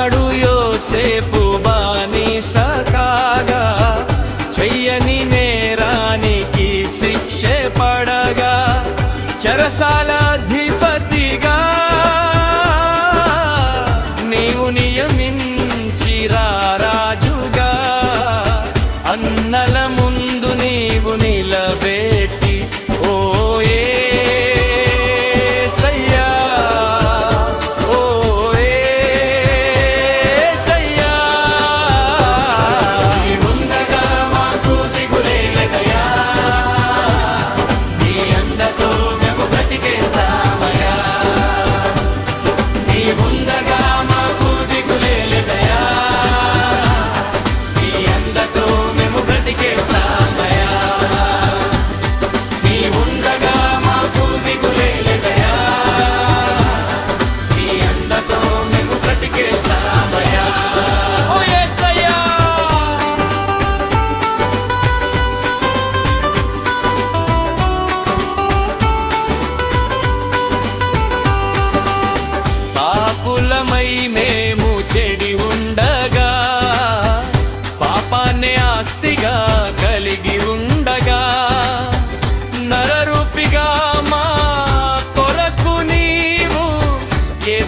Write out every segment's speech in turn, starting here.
ఆనాడు యోసేపు బానిస కాగా చెయ్యని నేరానికి శిక్ష పడగా చెరసాల అధిపతిగా నీవు నియమించిరా రాజుగా అన్నల ముందు నీవు నిలబెట్టి ఓ యేసయ్యా ఓ యేసయ్యా నీవుండగా మాకు దిగులేలదయా నీ అందతో మేము బ్రతికేస్తామయ్యా నీవుండగా మాకు దిగులేలదయా నీ అందతో మేము బ్రతికేస్తామయ్యా నీవుండగా మాకు దిగులేలదయా నీ అందతో మేము బ్రతికేస్తామయ్యా ఓ యేసయ్యా పాపులమై మేము చెడి ఉండగా పాపాన్ని ఆస్తిగా కలిగి ఉండగా నరరూపిగా మా కొరకు నీవు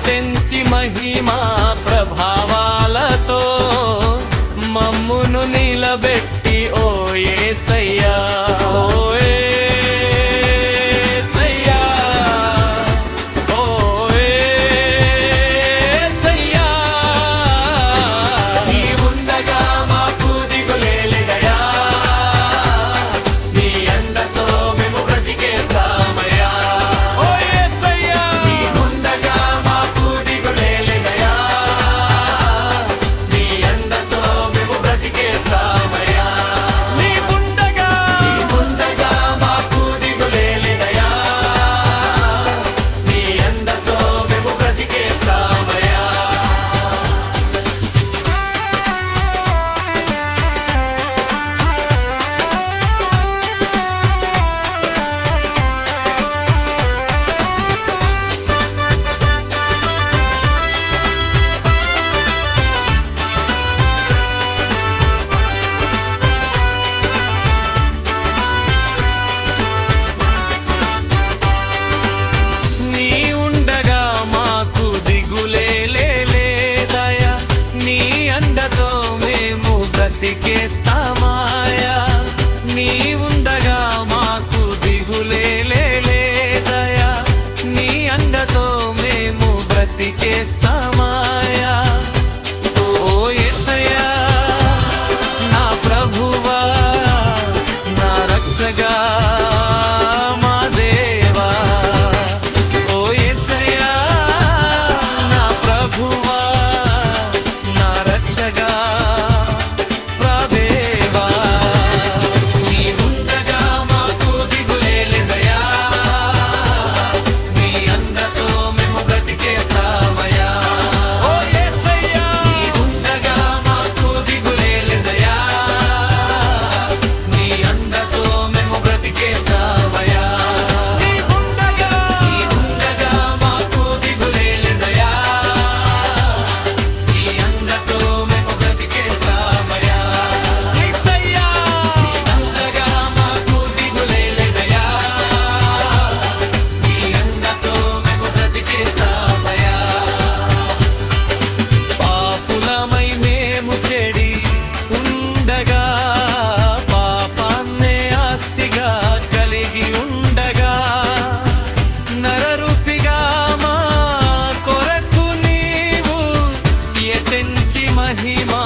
తెంచి మహిమా ప్రభావాలతో మమ్మును నిలబెట్టి ఓ యేసయ్యా ఓ యేసయ్యా ఓ యేసయ్యా నీవుండగా మాకు దిగులేలదయా నీ అందతో మేము బ్రతికేస్తామయ్యా ఓ యేసయ్యా నీవుండగా మాకు దిగులేలదయా నీ అందతో మేము బ్రతికేస్తామయ్యా నీవుండగా మాకు దిగులేలదయా నీ అందతో మేము బ్రతికేస్తామయ్యా నీ ఉండగా మాకు దిగులేదయా నీ అండతో మేము బ్రతికేస్తామాయా నీ ఉండగా మాకు దిగులేదయా నీ అండతో మేము బ్రతికేస్తామాయా ఓ యేసయ్యా నా ప్రభువా నా రక్షగా మా దేవా ఓ యేసయ్యా నా ప్రభువా నా రక్షగా ప్రభువా నీవుండగా మాకు దిగులేలదయా నీ అందతో మేము బ్రతికేస్తామయ్యా ఓ యేసయ్యా నీవుండగా మాకు దిగులేలదయా నీ అందతో మేము బ్రతికేస్తామయ్యా నీవుండగా మాకు దిగులేలదయా నీ అందతో మేము బ్రతికేస్తామయ్యా యేసయ్యా నీవుండగా మాకు దిగులేలదయా నీ అందతో మేము బ్రతికేస్తామయ్యా పాపులమై మేము చెడి ఉండగా పాపాన్నే ఆస్తిగా కలిగి ఉండగా నరరూపిగా మా కొరకు నీవు తెంచి మహిమా